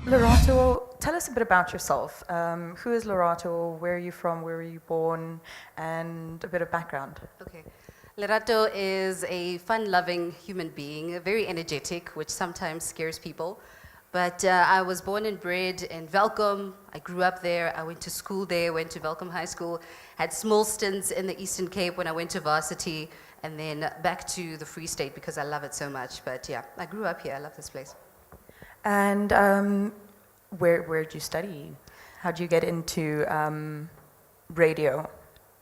Lerato, tell us a bit about yourself. Who is Lerato? Where are you from? Where were you born? And a bit of background. Okay. Lerato is a fun-loving human being, very energetic, which sometimes scares people. But I was born and bred in Welkom. I grew up there. I went to school there, went to Welkom High School, had small stints in the Eastern Cape when I went to varsity, and then back to the Free State because I love it so much. But yeah, I grew up here. I love this place. And where did you study? How did you get into radio?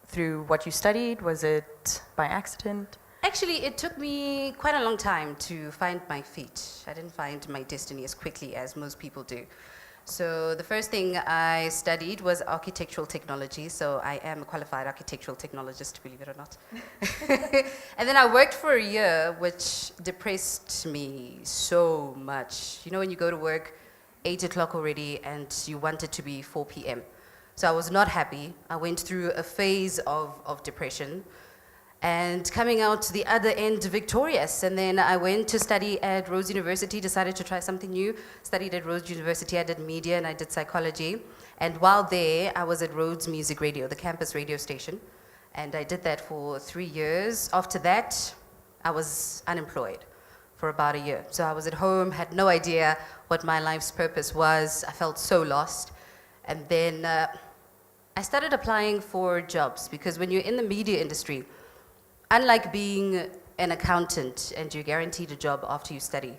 Through what you studied? Was it by accident? Actually, it took me quite a long time to find my feet. I didn't find my destiny as quickly as most people do. So the first thing I studied was architectural technology. So I am a qualified architectural technologist, believe it or not. And then I worked for a year, which depressed me so much. You know, when you go to work 8 o'clock already and you want it to be 4 p.m. So I was not happy. I went through a phase of depression and coming out the other end victorious. And then I went to study at Rhodes University, decided to try something new. Studied at Rhodes University, I did media and I did psychology. And while there, I was at Rhodes Music Radio, the campus radio station. And I did that for 3 years. After that, I was unemployed for about a year. So I was at home, had no idea what my life's purpose was. I felt so lost. And then I started applying for jobs because when you're in the media industry, unlike being an accountant and you're guaranteed a job after you study,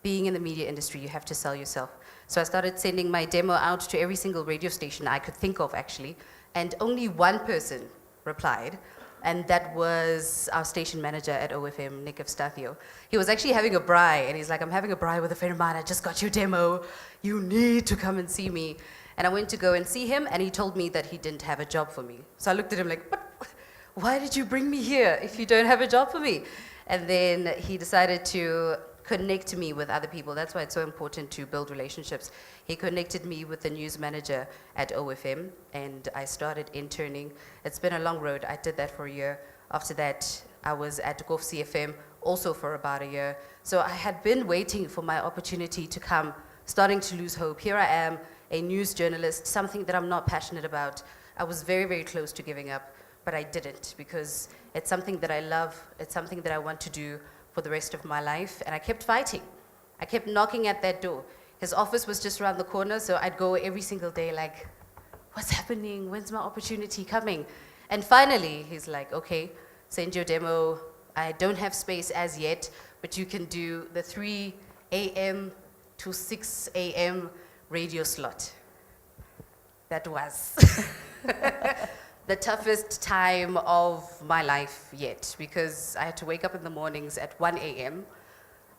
being in the media industry, you have to sell yourself. So I started sending my demo out to every single radio station I could think of, actually, and only one person replied, and that was our station manager at OFM, Nick Evstathio. He was actually having a braai, and he's like, I'm having a braai with a friend of mine, I just got your demo, you need to come and see me. And I went to go and see him, and he told me that he didn't have a job for me. So I looked at him like, but why did you bring me here if you don't have a job for me? And then he decided to connect me with other people. That's why it's so important to build relationships. He connected me with the news manager at OFM, and I started interning. It's been a long road. I did that for a year. After that, I was at Gulf CFM also for about a year. So I had been waiting for my opportunity to come, starting to lose hope. Here I am, a news journalist, something that I'm not passionate about. I was very, very close to giving up, but I didn't because it's something that I love. It's something that I want to do for the rest of my life. And I kept fighting. I kept knocking at that door. His office was just around the corner, so I'd go every single day like, what's happening? When's my opportunity coming? And finally, he's like, okay, send your demo. I don't have space as yet, but you can do the 3 a.m. to 6 a.m. radio slot. That was the toughest time of my life yet because I had to wake up in the mornings at 1 a.m.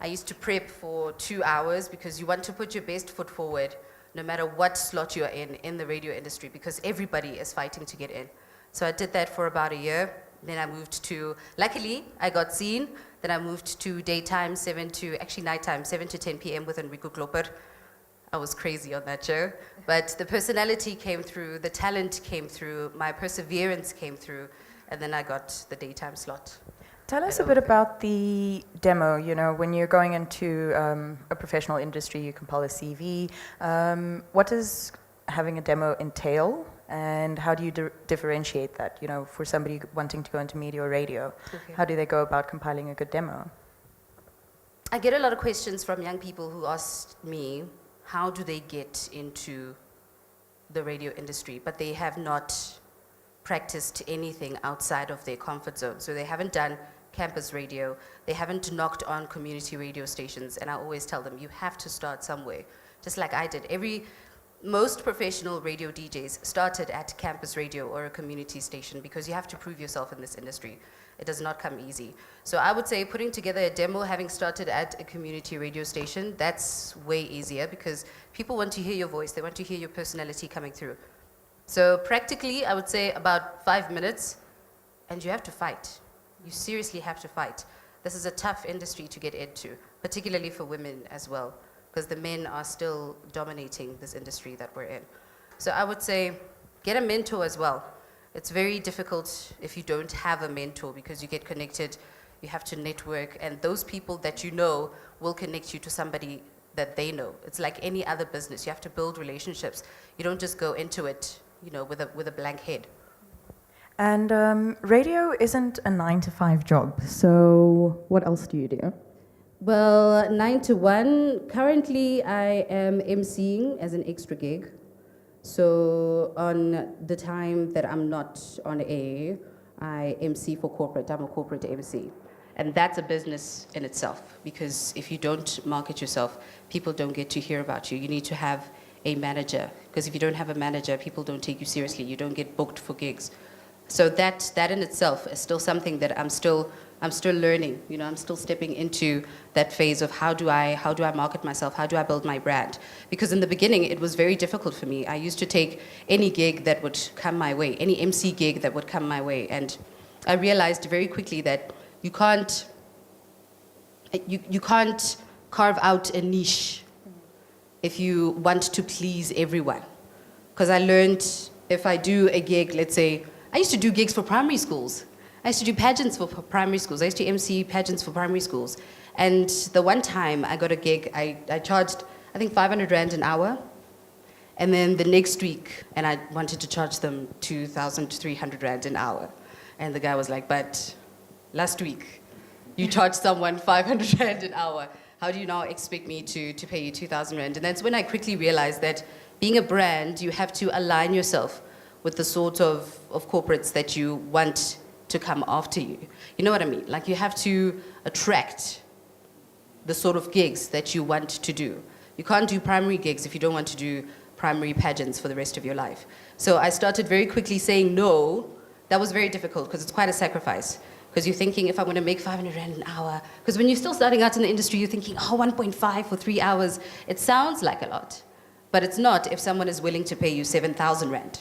I used to prep for 2 hours because you want to put your best foot forward no matter what slot you're in the radio industry because everybody is fighting to get in. So I did that for about a year. Then I moved to, luckily, I got seen. Then I moved to daytime, nighttime, 7 to 10 p.m. with Enrico Klopper. I was crazy on that show, but the personality came through, the talent came through, my perseverance came through, and then I got the daytime slot. Tell us a bit about the demo. You know, when you're going into a professional industry, you compile a CV. What does having a demo entail, and how do you differentiate that? You know, for somebody wanting to go into media or radio, okay. How do they go about compiling a good demo? I get a lot of questions from young people who ask me, how do they get into the radio industry, but they have not practiced anything outside of their comfort zone. So they haven't done campus radio, they haven't knocked on community radio stations, and I always tell them, you have to start somewhere, just like I did. Most professional radio DJs started at campus radio or a community station because you have to prove yourself in this industry. It does not come easy. So I would say putting together a demo, having started at a community radio station, that's way easier because people want to hear your voice, they want to hear your personality coming through. So practically, I would say about 5 minutes, and you have to fight. You seriously have to fight. This is a tough industry to get into, particularly for women as well, because the men are still dominating this industry that we're in. So I would say get a mentor as well. It's very difficult if you don't have a mentor because you get connected, you have to network, and those people that you know will connect you to somebody that they know. It's like any other business. You have to build relationships. You don't just go into it, with a blank head. And radio isn't a 9 to 5 job, so what else do you do? Well, 9 to 1. Currently, I am emceeing as an extra gig. So on the time that I'm not on air, I MC for corporate. I'm a corporate MC. And that's a business in itself, because if you don't market yourself, people don't get to hear about you. You need to have a manager, because if you don't have a manager, people don't take you seriously. You don't get booked for gigs. So that in itself is still something that I'm still learning. I'm still stepping into that phase of how do I market myself? How do I build my brand? Because in the beginning, it was very difficult for me. I used to take any gig that would come my way, any MC gig that would come my way. And I realized very quickly that you can't carve out a niche if you want to please everyone. Because I learned, if I do a gig, let's say, I used to do gigs for primary schools. I used to do pageants for primary schools. I used to MC pageants for primary schools. And the one time I got a gig, I charged, I think, 500 Rand an hour. And then the next week, and I wanted to charge them 2,300 Rand an hour. And the guy was like, but last week, you charged someone 500 Rand an hour. How do you now expect me to pay you 2,000 Rand? And that's when I quickly realized that being a brand, you have to align yourself with the sort of corporates that you want to come after you. You know what I mean? Like, you have to attract the sort of gigs that you want to do. You can't do primary gigs if you don't want to do primary pageants for the rest of your life. So I started very quickly saying no. That was very difficult because it's quite a sacrifice. Because you're thinking, if I'm going to make 500 Rand an hour, because when you're still starting out in the industry, you're thinking, 1.5 for 3 hours. It sounds like a lot, but it's not if someone is willing to pay you 7,000 Rand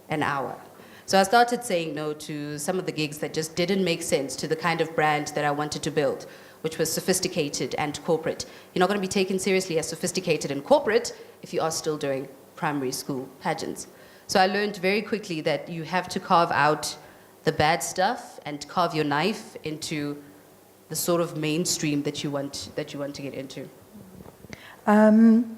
an hour. So I started saying no to some of the gigs that just didn't make sense to the kind of brand that I wanted to build, which was sophisticated and corporate. You're not going to be taken seriously as sophisticated and corporate if you are still doing primary school pageants. So I learned very quickly that you have to carve out the bad stuff and carve your knife into the sort of mainstream that you want to get into. Can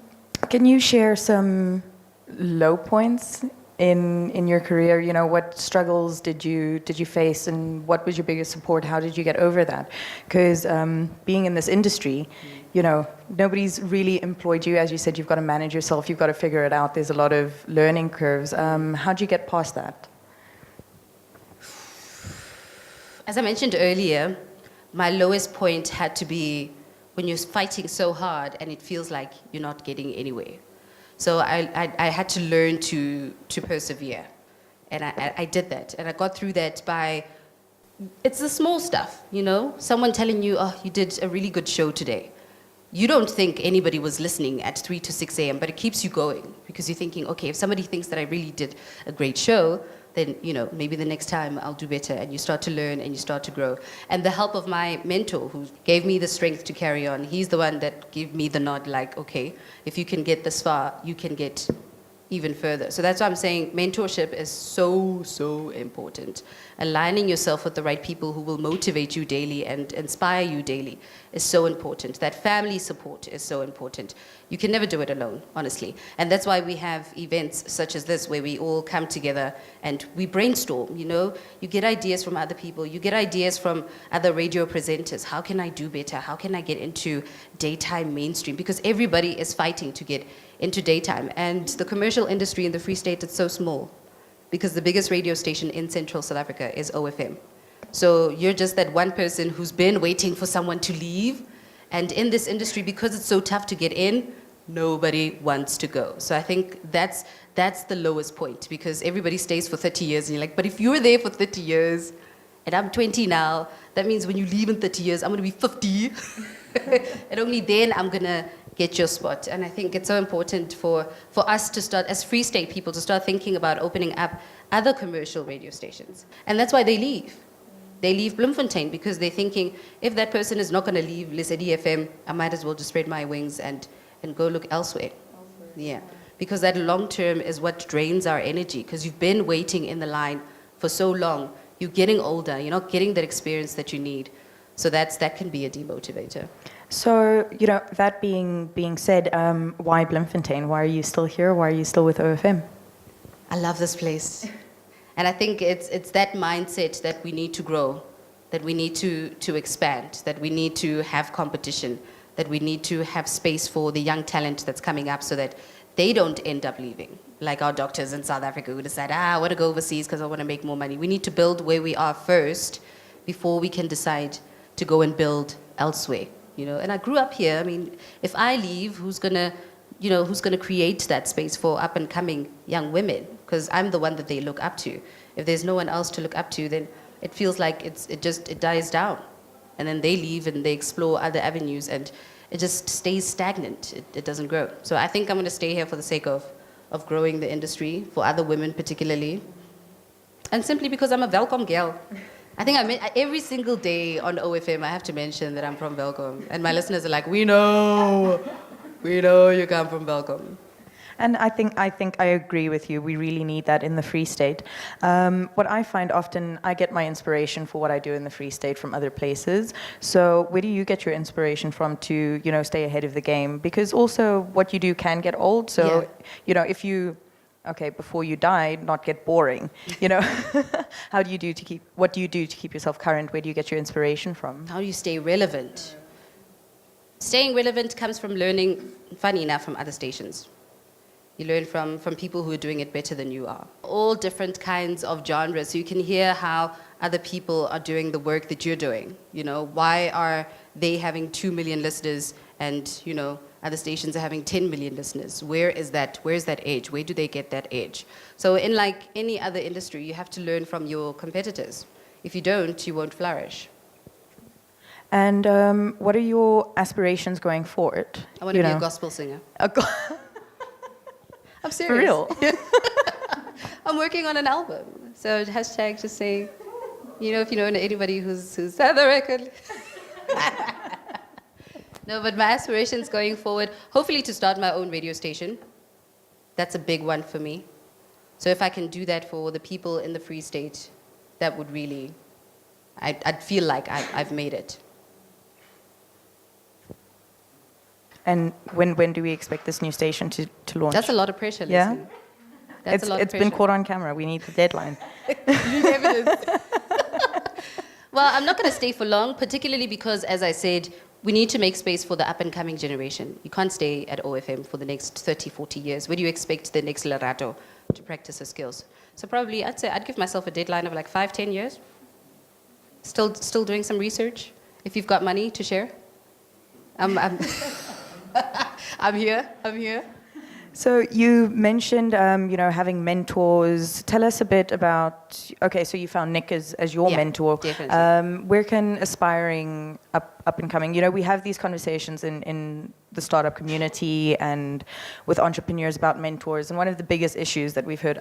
you share some low points in your career? What struggles did you face, and what was your biggest support? How did you get over that? Because being in this industry, nobody's really employed you. As you said, you've got to manage yourself. You've got to figure it out. There's a lot of learning curves. How'd you get past that? As I mentioned earlier, my lowest point had to be when you're fighting so hard and it feels like you're not getting anywhere. So I had to learn to persevere. And I did that. And I got through that by, it's the small stuff, Someone telling you, you did a really good show today. You don't think anybody was listening at 3 to 6 a.m., but it keeps you going because you're thinking, okay, if somebody thinks that I really did a great show, then, maybe the next time I'll do better. And you start to learn and you start to grow. And the help of my mentor, who gave me the strength to carry on, he's the one that gave me the nod, like, okay, if you can get this far, you can get even further. So that's why I'm saying mentorship is so, so important. Aligning yourself with the right people who will motivate you daily and inspire you daily is so important. That family support is so important. You can never do it alone, honestly. And that's why we have events such as this, where we all come together and we brainstorm, You get ideas from other people. You get ideas from other radio presenters. How can I do better? How can I get into daytime mainstream? Because everybody is fighting to get into daytime. And the commercial industry in the Free State is so small because the biggest radio station in Central South Africa is OFM. So you're just that one person who's been waiting for someone to leave. And in this industry, because it's so tough to get in, nobody wants to go. So I think that's the lowest point, because everybody stays for 30 years. And you're like, but if you're there for 30 years, and I'm 20 now, that means when you leave in 30 years, I'm going to be 50. And only then I'm going to get your spot. And I think it's so important for us to start, as Free State people, to start thinking about opening up other commercial radio stations. And that's why they leave. They leave Bloemfontein because they're thinking, if that person is not going to leave Lesedi FM, I might as well just spread my wings and go look elsewhere. Yeah, because that long term is what drains our energy, because you've been waiting in the line for so long. You're getting older. You're not getting that experience that you need. So that can be a demotivator. So, that being said, why Bloemfontein? Why are you still here? Why are you still with OFM? I love this place. And I think it's that mindset that we need to grow, that we need to expand, that we need to have competition, that we need to have space for the young talent that's coming up so that they don't end up leaving. Like our doctors in South Africa who decide, I want to go overseas because I want to make more money. We need to build where we are first before we can decide to go and build elsewhere. And I grew up here. I mean, if I leave, who's gonna create that space for up and coming young women? Because I'm the one that they look up to. If there's no one else to look up to, then it feels like it dies down. And then they leave and they explore other avenues and it just stays stagnant. It doesn't grow. So I think I'm going to stay here for the sake of growing the industry, for other women particularly. And simply because I'm a Welkom girl. I think every single day on OFM, I have to mention that I'm from Welkom. And my listeners are like, we know you come from Welkom. And I think I agree with you. We really need that in the Free State. What I find often, I get my inspiration for what I do in the Free State from other places. So where do you get your inspiration from to, stay ahead of the game? Because also what you do can get old. So, if you, before you die, not get boring, what do you do to keep yourself current? Where do you get your inspiration from? How do you stay relevant? Staying relevant comes from learning, funny enough, from other stations. You learn from people who are doing it better than you are. All different kinds of genres. So you can hear how other people are doing the work that you're doing. Why are they having 2 million listeners and, other stations are having 10 million listeners? Where is that edge? Where do they get that edge? So in like any other industry, you have to learn from your competitors. If you don't, you won't flourish. And what are your aspirations going forward? I want to be a gospel singer. I'm serious. For real? I'm working on an album. So hashtag just say, if you know anybody who's had the record. No, but my aspirations going forward, hopefully to start my own radio station. That's a big one for me. So if I can do that for the people in the Free State, that would really, I'd feel like I've made it. And when do we expect this new station to launch? That's a lot of pressure, Leslie. Yeah? That's a lot of pressure. It's been caught on camera. We need the deadline. You need evidence. Well, I'm not going to stay for long, particularly because, as I said, we need to make space for the up-and-coming generation. You can't stay at OFM for the next 30, 40 years. Where do you expect the next Lerato to practice her skills? So probably, I'd say I'd give myself a deadline of like 5, 10 years. Still doing some research. If you've got money to share. I'm here. So you mentioned, having mentors. Tell us a bit about, so you found Nick as your mentor. Definitely. Where can aspiring up and coming, we have these conversations in the startup community and with entrepreneurs about mentors. And one of the biggest issues that we've heard,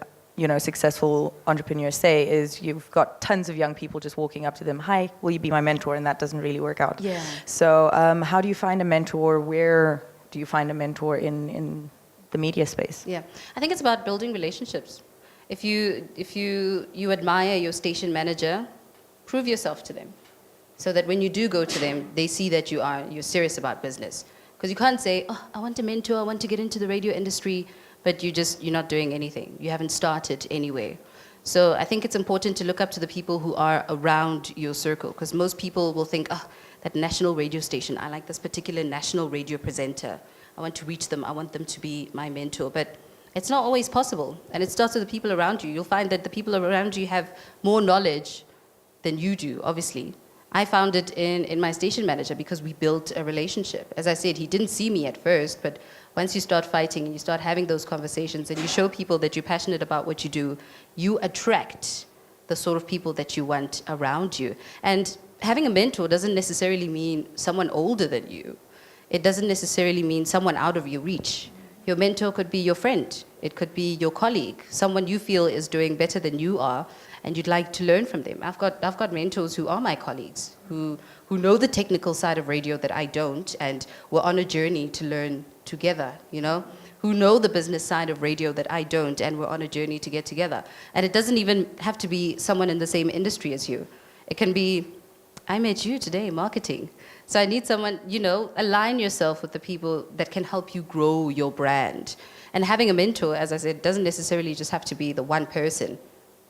successful entrepreneurs say is you've got tons of young people just walking up to them, hi, will you be my mentor? And that doesn't really work out. Yeah. So how do you find a mentor? Where do you find a mentor in the media space? Yeah, I think it's about building relationships. If you admire your station manager, prove yourself to them, so that when you do go to them, they see that you're serious about business. Because you can't say, oh, I want a mentor, I want to get into the radio industry, but you're not doing anything. You haven't started anywhere. So I think it's important to look up to the people who are around your circle, because most people will think, oh, that national radio station, I like this particular national radio presenter. I want to reach them, I want them to be my mentor. But it's not always possible. And it starts with the people around you. You'll find that the people around you have more knowledge than you do, obviously. I found it in my station manager because we built a relationship. As I said, he didn't see me at first, but once you start fighting and you start having those conversations and you show people that you're passionate about what you do, you attract the sort of people that you want around you. And having a mentor doesn't necessarily mean someone older than you. It doesn't necessarily mean someone out of your reach. Your mentor could be your friend. It could be your colleague, someone you feel is doing better than you are, and you'd like to learn from them. I've got mentors who are my colleagues, who know the technical side of radio that I don't, and we're on a journey to learn together, who know the business side of radio that I don't, and we're on a journey to get together. And it doesn't even have to be someone in the same industry as you. It can be, I met you today, marketing. So I need someone, align yourself with the people that can help you grow your brand. And having a mentor, as I said, doesn't necessarily just have to be the one person.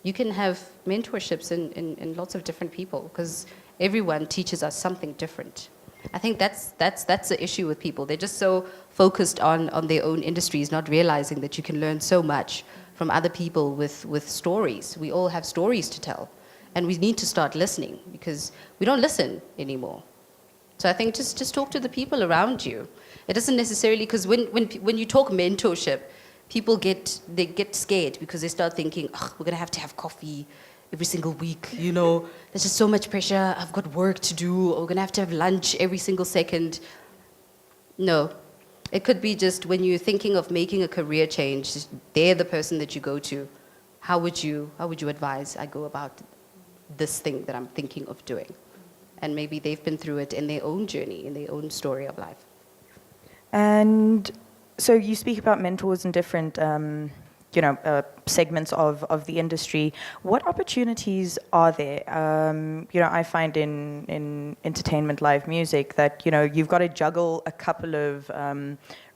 You can have mentorships in lots of different people, because everyone teaches us something different. I think that's the issue with people. They're just so focused on their own industries, not realizing that you can learn so much from other people with stories. We all have stories to tell. And we need to start listening, because we don't listen anymore. So I think just talk to the people around you. It doesn't necessarily, because when you talk mentorship, people get scared, because they start thinking, oh, we're going to have coffee every single week, There's just so much pressure. I've got work to do. Or we're going to have lunch every single second. No. It could be just when you're thinking of making a career change, they're the person that you go to. How would you advise I go about this thing that I'm thinking of doing? And maybe they've been through it in their own journey, in their own story of life. And so you speak about mentors in different, segments of the industry. What opportunities are there? I find in entertainment, live music, that you've got to juggle a couple of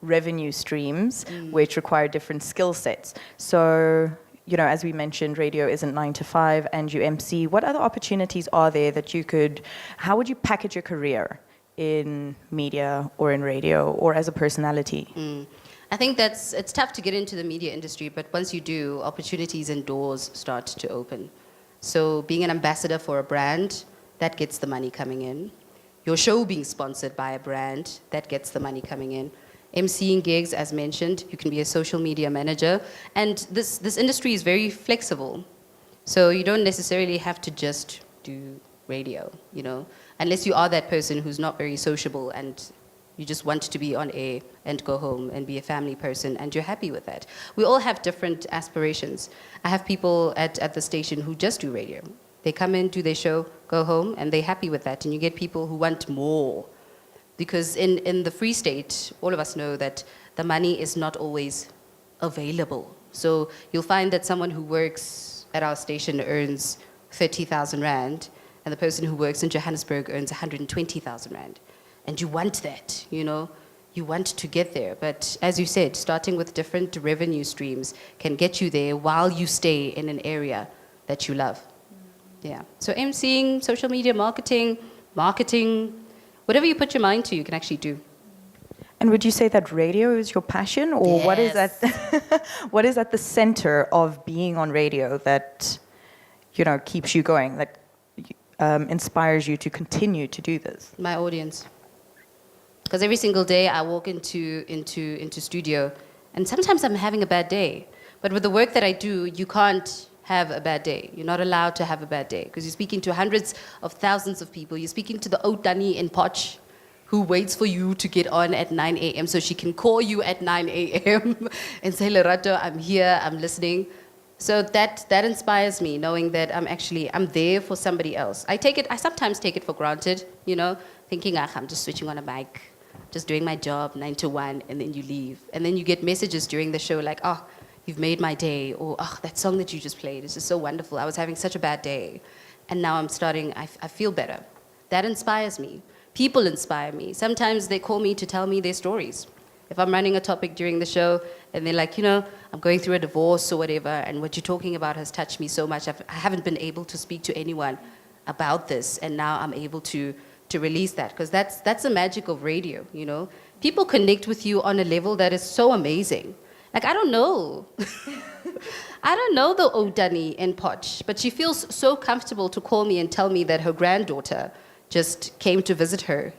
revenue streams, which require different skill sets. So, as we mentioned, radio isn't 9 to 5, and you MC. What other opportunities are there that how would you package your career in media or in radio or as a personality? I think it's tough to get into the media industry, but once you do, opportunities and doors start to open. So being an ambassador for a brand, that gets the money coming in. Your show being sponsored by a brand, that gets the money coming in. MCing gigs, as mentioned, you can be a social media manager. And this industry is very flexible. So you don't necessarily have to just do radio, unless you are that person who's not very sociable and you just want to be on air and go home and be a family person, and you're happy with that. We all have different aspirations. I have people at the station who just do radio. They come in, do their show, go home, and they're happy with that. And you get people who want more. Because in the Free State, all of us know that the money is not always available. So you'll find that someone who works at our station earns 30,000 Rand, and the person who works in Johannesburg earns 120,000 Rand. And you want that, you want to get there. But as you said, starting with different revenue streams can get you there while you stay in an area that you love. Yeah. So MCing, social media marketing, whatever you put your mind to, you can actually do. And would you say that radio is your passion, or Yes. what is at the center of being on radio that, keeps you going, that inspires you to continue to do this? My audience. Because every single day I walk into studio, and sometimes I'm having a bad day. But with the work that I do, you can't have a bad day. You're not allowed to have a bad day, because you're speaking to hundreds of thousands of people. You're speaking to the Outani in Potch, who waits for you to get on at 9 a.m. so she can call you at 9 a.m. and say, Lerato, I'm here, I'm listening. So that inspires me, knowing that I'm there for somebody else. I sometimes take it for granted, thinking, I'm just switching on a mic, just doing my job 9 to 1, and then you leave. And then you get messages during the show like, oh, you've made my day, or oh, that song that you just played is just so wonderful. I was having such a bad day, and now I feel better. That inspires me. People inspire me. Sometimes they call me to tell me their stories. If I'm running a topic during the show, and they're like, I'm going through a divorce or whatever, and what you're talking about has touched me so much. I haven't been able to speak to anyone about this, and now I'm able to release that, because that's the magic of radio, People connect with you on a level that is so amazing. Like, I don't know. I don't know the Odani in Potch, but she feels so comfortable to call me and tell me that her granddaughter just came to visit her,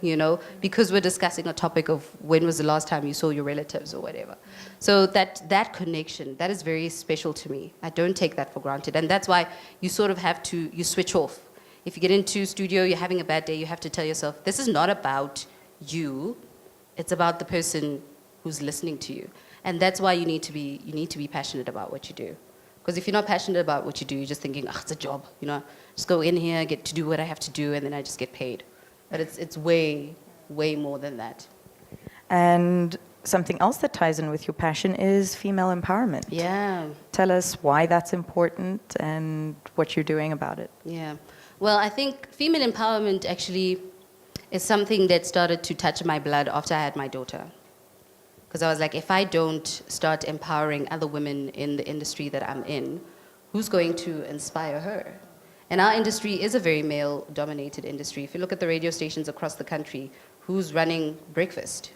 because we're discussing a topic of when was the last time you saw your relatives or whatever. So that connection, that is very special to me. I don't take that for granted. And that's why you sort of you switch off. If you get into studio, you're having a bad day, you have to tell yourself, this is not about you, it's about the person who's listening to you. And that's why you need to be passionate about what you do. Because if you're not passionate about what you do, you're just thinking, it's a job, just go in here, get to do what I have to do, and then I just get paid. But it's way, way more than that. And something else that ties in with your passion is female empowerment. Yeah. Tell us why that's important and what you're doing about it. Yeah. Well, I think female empowerment actually, is something that started to touch my blood after I had my daughter. Because I was like, if I don't start empowering other women in the industry that I'm in, who's going to inspire her? And our industry is a very male-dominated industry. If you look at the radio stations across the country, who's running breakfast?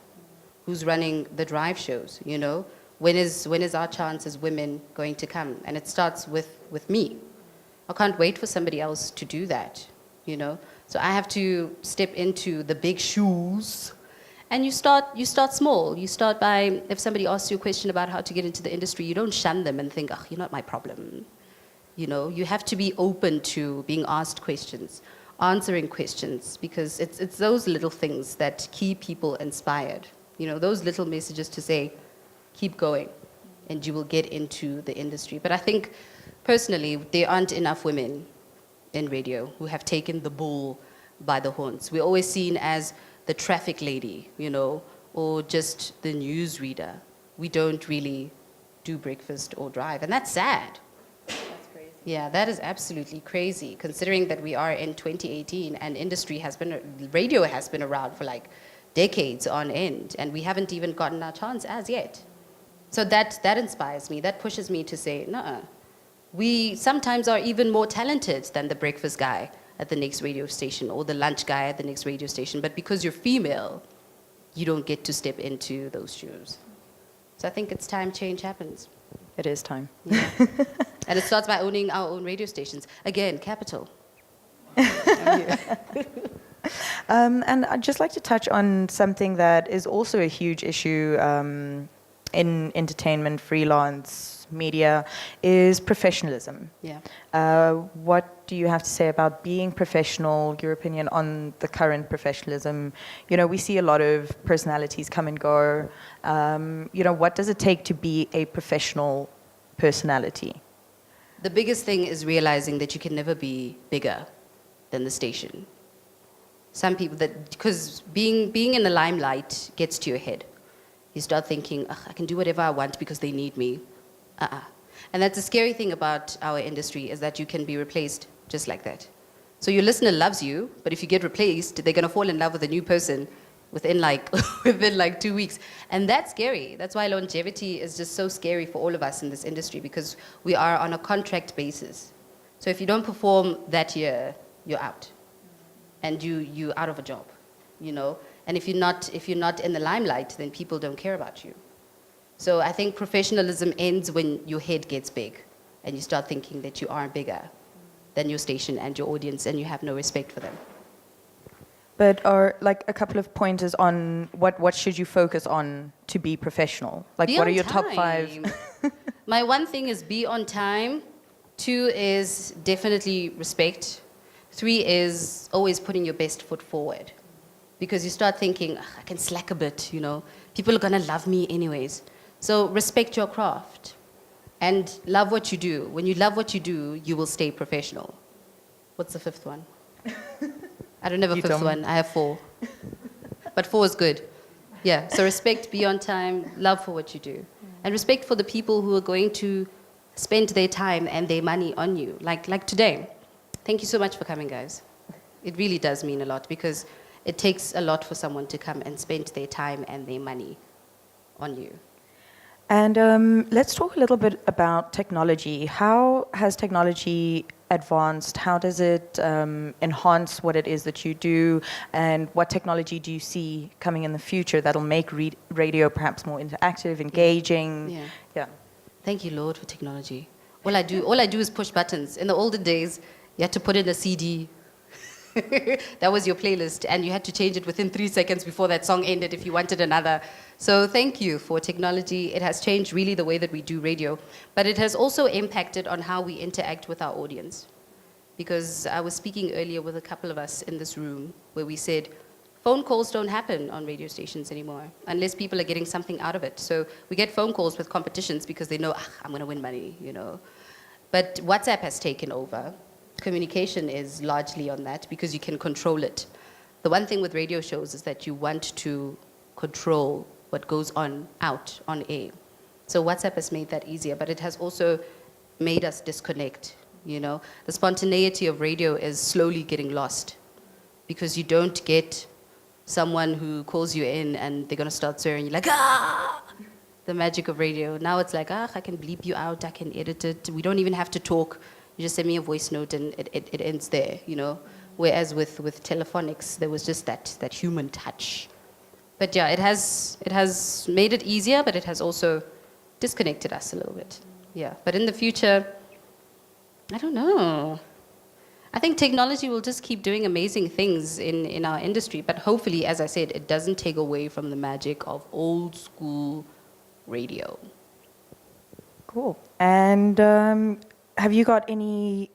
Who's running the drive shows, you know? When is our chance as women going to come? And it starts with me. I can't wait for somebody else to do that, you know? So I have to step into the big shoes. And you start small. You start by, if somebody asks you a question about how to get into the industry, you don't shun them and think, oh, you're not my problem. You know, you have to be open to being asked questions, answering questions, because it's those little things that keep people inspired. You know, those little messages to say, keep going, and you will get into the industry. But I think, personally, there aren't enough women in radio who have taken the bull by the horns. We're always seen as the traffic lady, you know, or just the news reader. We don't really do breakfast or drive, and that's sad. That's crazy. Yeah, that is absolutely crazy, considering that we are in 2018 and radio has been around for like decades on end, and we haven't even gotten our chance as yet. So that inspires me, that pushes me to say, nuh-uh. We sometimes are even more talented than the breakfast guy at the next radio station or the lunch guy at the next radio station, but because you're female, you don't get to step into those shoes. So I think it's time change happens. It is time. Yeah. And it starts by owning our own radio stations. Again, capital. And I'd just like to touch on something that is also a huge issue in entertainment, freelance, media, is professionalism. Yeah. What do you have to say about being professional, your opinion on the current professionalism? You know, we see a lot of personalities come and go. You know, what does it take to be a professional personality? The biggest thing is realizing that you can never be bigger than the station. Some people because being in the limelight gets to your head. You start thinking, I can do whatever I want because they need me. And that's the scary thing about our industry, is that you can be replaced just like that. So your listener loves you, but if you get replaced, they're going to fall in love with a new person within like 2 weeks. And that's scary. That's why longevity is just so scary for all of us in this industry, because we are on a contract basis. So if you don't perform that year, you're out. And you're out of a job, you know? And if you're not in the limelight, then people don't care about you. So I think professionalism ends when your head gets big and you start thinking that you are bigger than your station and your audience, and you have no respect for them. But are like a couple of pointers on what should you focus on to be professional? Like, Be what are on your top time. 5? My one thing is be on time. 2 is definitely respect. 3 is always putting your best foot forward. Because you start thinking, I can slack a bit, you know. People are going to love me anyways. So respect your craft and love what you do. When you love what you do, you will stay professional. What's the 5th one? I don't have a 5th one. I have 4. But 4 is good. Yeah, so respect, be on time, love for what you do. And respect for the people who are going to spend their time and their money on you. Like today. Thank you so much for coming, guys. It really does mean a lot, because it takes a lot for someone to come and spend their time and their money on you. And let's talk a little bit about technology. How has technology advanced? How does it enhance what it is that you do? And what technology do you see coming in the future that'll make radio perhaps more interactive, engaging? Yeah. Yeah. Thank you, Lord, for technology. All I do is push buttons. In the olden days, you had to put in a CD. That was your playlist, and you had to change it within 3 seconds before that song ended if you wanted another. So thank you for technology. It has changed really the way that we do radio, but it has also impacted on how we interact with our audience. Because I was speaking earlier with a couple of us in this room where we said, phone calls don't happen on radio stations anymore unless people are getting something out of it. So we get phone calls with competitions because they know, I'm going to win money, you know. But WhatsApp has taken over. Communication is largely on that because you can control it. The one thing with radio shows is that you want to control what goes on out on air. So WhatsApp has made that easier, but it has also made us disconnect, you know. The spontaneity of radio is slowly getting lost because you don't get someone who calls you in and they're going to start swearing. You're like, ah! The magic of radio. Now it's like, I can bleep you out, I can edit it. We don't even have to talk. You just send me a voice note and it ends there, you know. Whereas with telephonics, there was just that human touch. But yeah, it has made it easier, but it has also disconnected us a little bit. Yeah, but in the future, I don't know. I think technology will just keep doing amazing things in our industry, but hopefully, as I said, it doesn't take away from the magic of old school radio. Cool. And have you got any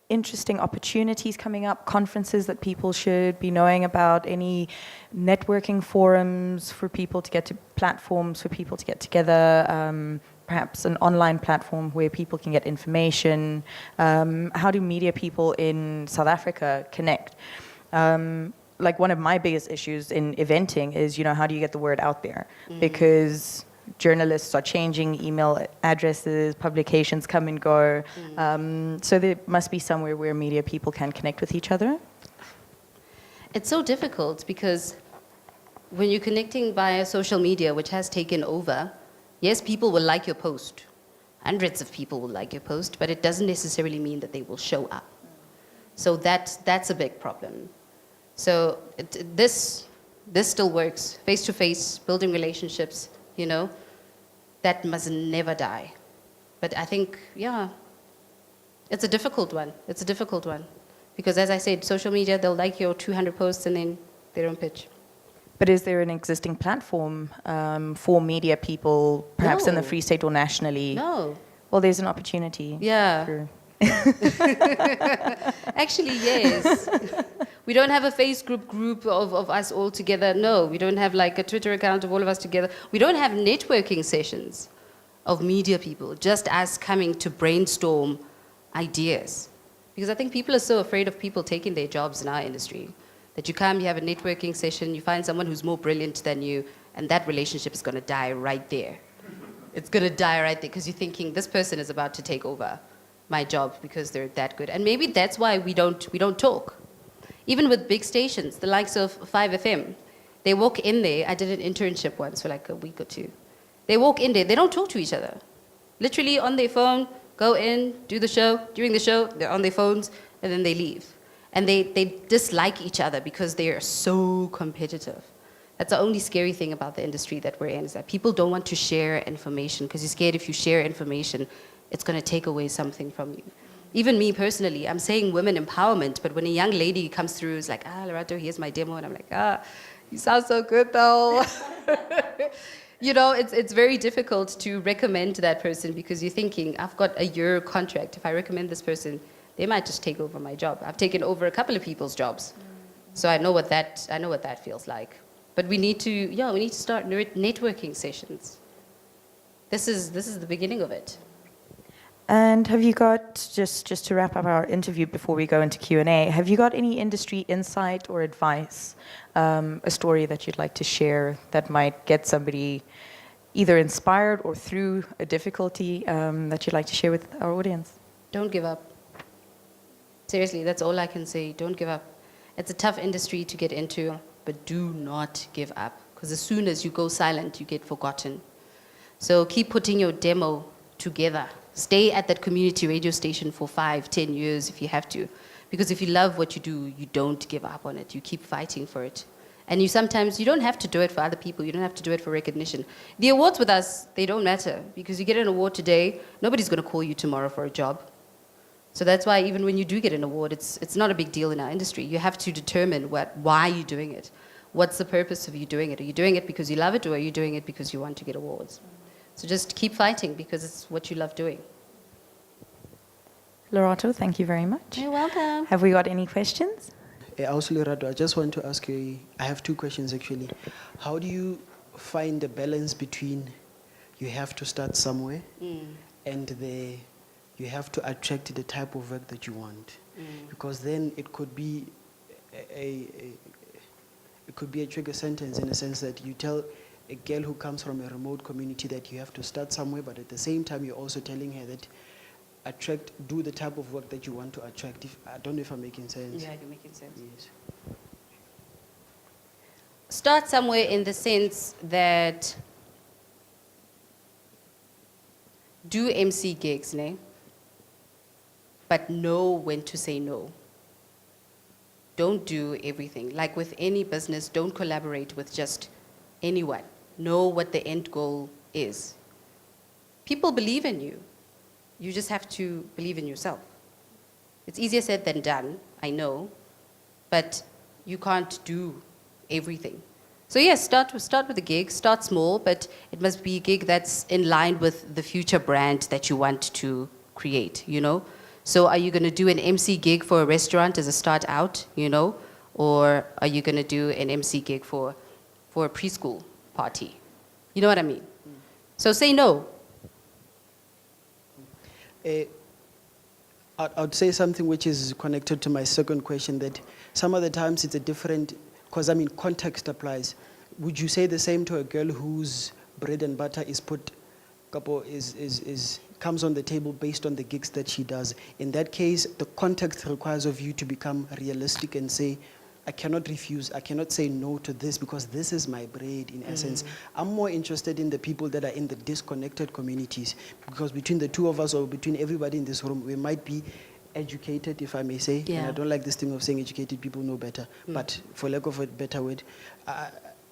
interesting opportunities coming up, conferences that people should be knowing about, any networking forums for people to get to, platforms for people to get together, perhaps an online platform where people can get information? How do media people in South Africa connect? Like one of my biggest issues in eventing is, you know, how do you get the word out there? Because journalists are changing email addresses, publications come and go. So there must be somewhere where media people can connect with each other. It's so difficult because when you're connecting via social media, which has taken over, yes, people will like your post. Hundreds of people will like your post, but it doesn't necessarily mean that they will show up. So that's a big problem. So this still works. Face-to-face, building relationships, you know, that must never die. But I think, yeah, it's a difficult one. It's a difficult one. Because as I said, social media, they'll like your 200 posts and then they don't pitch. But is there an existing platform for media people, perhaps in the No. Free State or nationally? No. Well, there's an opportunity. Yeah. For Actually, yes. We don't have a Facebook group of us all together. No, we don't have like a Twitter account of all of us together. We don't have networking sessions of media people, just us coming to brainstorm ideas. Because I think people are so afraid of people taking their jobs in our industry that you come, you have a networking session, you find someone who's more brilliant than you, and that relationship is going to die right there. It's going to die right there because you're thinking this person is about to take over my job because they're that good. And maybe that's why we don't talk. Even with big stations, the likes of 5FM, they walk in there. I did an internship once for like a week or two. They walk in there, they don't talk to each other. Literally on their phone, go in, do the show. During the show, they're on their phones, and then they leave. And they dislike each other because they are so competitive. That's the only scary thing about the industry that we're in, is that people don't want to share information because you're scared if you share information, it's going to take away something from you. Even me personally, I'm saying women empowerment, but when a young lady comes through, it's like, Lerato, here's my demo, and I'm like, you sound so good though. You know, it's very difficult to recommend that person because you're thinking, I've got a year contract. If I recommend this person, they might just take over my job. I've taken over a couple of people's jobs, so I know what that feels like. But we need to start networking sessions. This is the beginning of it. And have you got, just to wrap up our interview before we go into Q&A, have you got any industry insight or advice, a story that you'd like to share that might get somebody either inspired or through a difficulty that you'd like to share with our audience? Don't give up. Seriously, that's all I can say. Don't give up. It's a tough industry to get into, but do not give up. Because as soon as you go silent, you get forgotten. So keep putting your demo together. Stay at that community radio station for 5, 10 years if you have to. Because if you love what you do, you don't give up on it. You keep fighting for it. And you don't have to do it for other people. You don't have to do it for recognition. The awards with us, they don't matter. Because you get an award today, nobody's going to call you tomorrow for a job. So that's why even when you do get an award, it's not a big deal in our industry. You have to determine why you're doing it. What's the purpose of you doing it? Are you doing it because you love it, or are you doing it because you want to get awards? So just keep fighting because it's what you love doing. Lerato, thank you very much. You're welcome. Have we got any questions? Also, Lerato, I just want to ask you, I have 2 questions actually. How do you find the balance between you have to start somewhere and you have to attract the type of work that you want? Because then it could be a trigger sentence in a sense that you tell a girl who comes from a remote community that you have to start somewhere, but at the same time you're also telling her that do the type of work that you want to attract. I don't know if I'm making sense. Yeah, you're making sense. Yes. start somewhere in the sense that do MC gigs, ne? But know when to say no. Don't do everything. Like with any business, don't collaborate with just anyone. Know what the end goal is. People believe in you. You just have to believe in yourself. It's easier said than done, I know, but you can't do everything. So yes, start with a gig, start small, but it must be a gig that's in line with the future brand that you want to create, you know? So are you gonna do an MC gig for a restaurant as a start out, you know? Or are you gonna do an MC gig for a preschool party? You know what I mean? So say no. I'd say something which is connected to my second question, that some of the times it's a different, because I mean context applies. Would you say the same to a girl whose bread and butter is comes on the table based on the gigs that she does? In that case, the context requires of you to become realistic and say, I cannot refuse, I cannot say no to this because this is my bread in essence. I'm more interested in the people that are in the disconnected communities, because between the two of us or between everybody in this room, we might be educated, if I may say, and I don't like this thing of saying educated people know better, but for lack of a better word,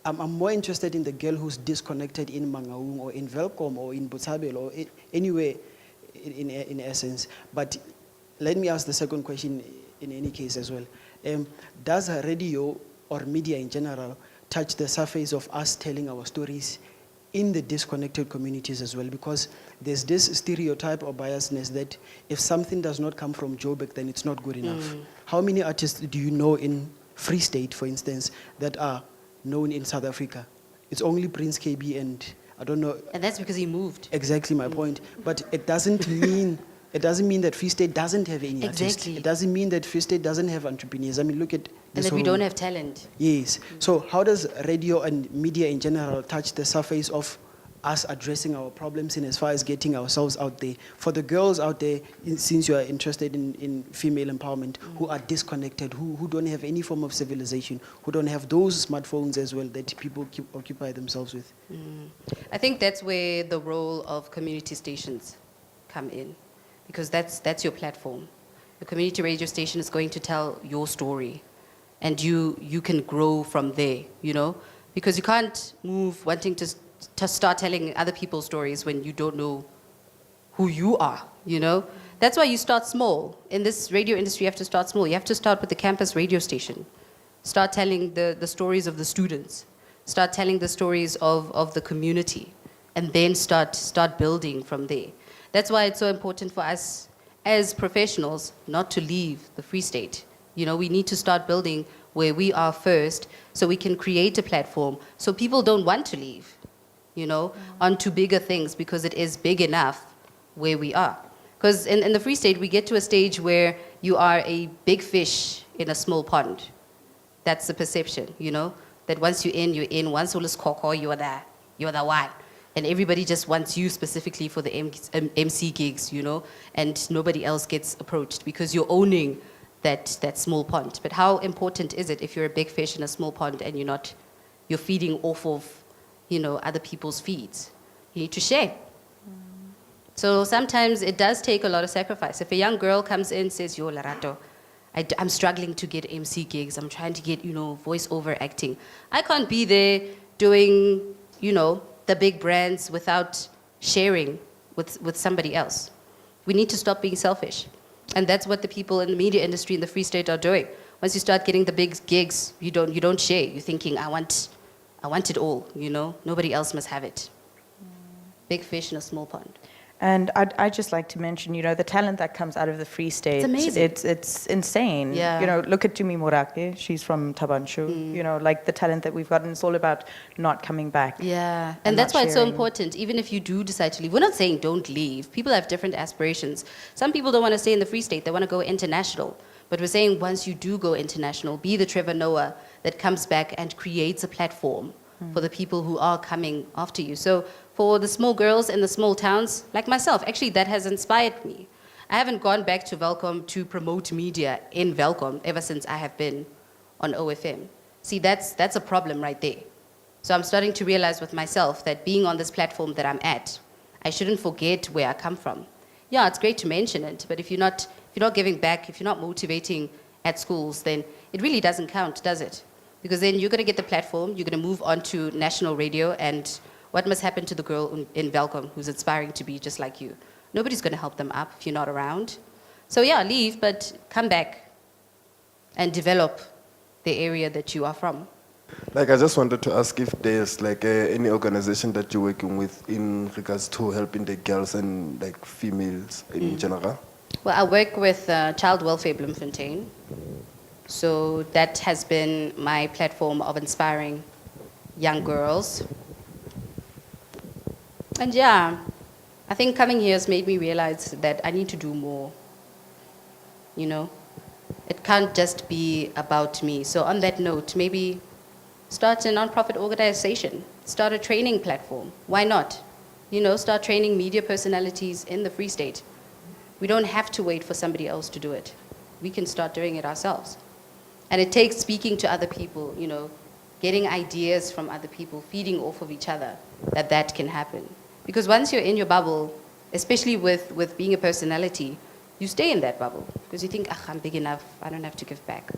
I'm more interested in the girl who's disconnected in Mangaung or in Velkom or in Botshabelo or anywhere in essence. But let me ask the second question in any case as well. Does radio or media in general touch the surface of us telling our stories in the disconnected communities as well? Because there's this stereotype or biasness that if something does not come from Joburg, then it's not good enough. How many artists do you know in Free State, for instance, that are known in South Africa? It's only Prince KB and I don't know. And that's because he moved. Exactly my point. But it doesn't mean that Free State doesn't have any artists. Exactly. It doesn't mean that Free State doesn't have entrepreneurs. I mean, look at this. And that we don't have talent. Yes. So how does radio and media in general touch the surface of us addressing our problems in as far as getting ourselves out there? For the girls out there, since you are interested in female empowerment, who are disconnected, who don't have any form of civilization, who don't have those smartphones as well that people occupy themselves with. I think that's where the role of community stations come in, because that's your platform. The community radio station is going to tell your story, and you can grow from there, you know? Because you can't move wanting to start telling other people's stories when you don't know who you are, you know? That's why you start small. In this radio industry, you have to start small. You have to start with the campus radio station. Start telling the stories of the students. Start telling the stories of the community. And then start building from there. That's why it's so important for us as professionals not to leave the Free State. You know, we need to start building where we are first so we can create a platform so people don't want to leave, you know, onto bigger things, because it is big enough where we are. Because in the Free State, we get to a stage where you are a big fish in a small pond. That's the perception, you know, that once you're in. Once all is koko, you're the one. And everybody just wants you specifically for the MC gigs, you know, and nobody else gets approached because you're owning that small pond. But how important is it if you're a big fish in a small pond and you're feeding off of, you know, other people's feeds? You need to share. So sometimes it does take a lot of sacrifice. If a young girl comes in and says, yo, Lerato, I'm struggling to get MC gigs. I'm trying to get, you know, voiceover acting. I can't be there doing, you know, the big brands without sharing with somebody else. We need to stop being selfish. And that's what the people in the media industry in the Free State are doing. Once you start getting the big gigs, you don't share. You're thinking, I want it all, you know? Nobody else must have it. Big fish in a small pond. And I'd just like to mention, you know, the talent that comes out of the Free State. It's amazing. It's insane. Yeah. You know, look at Tumi Morake. She's from Tabanshu. You know, like the talent that we've got, and it's all about not coming back. Yeah. And And that's not why it's so sharing. important, even if you do decide to leave. We're not saying don't leave. People have different aspirations. Some people don't want to stay in the Free State. They want to go international. But we're saying once you do go international, be the Trevor Noah that comes back and creates a platform for the people who are coming after you. So for the small girls in the small towns, like myself, actually that has inspired me. I haven't gone back to Velkom to promote media in Velkom ever since I have been on OFM. See, that's a problem right there. So I'm starting to realize with myself that being on this platform that I'm at, I shouldn't forget where I come from. Yeah, it's great to mention it, but if you're not giving back, if you're not motivating at schools, then it really doesn't count, does it? Because then you're going to get the platform, you're going to move on to national radio, and what must happen to the girl in Velcom who's aspiring to be just like you? Nobody's going to help them up if you're not around. So yeah, leave, but come back and develop the area that you are from. Like, I just wanted to ask if there's like any organization that you're working with in regards to helping the girls and like females in general. Well, I work with Child Welfare Bloemfontein. So that has been my platform of inspiring young girls. And yeah, I think coming here has made me realize that I need to do more. You know, it can't just be about me. So on that note, maybe start a non-profit organization, start a training platform. Why not? You know, start training media personalities in the Free State. We don't have to wait for somebody else to do it. We can start doing it ourselves. And it takes speaking to other people, you know, getting ideas from other people, feeding off of each other, that can happen. Because once you're in your bubble, especially with being a personality, you stay in that bubble because you think, I'm big enough, I don't have to give back.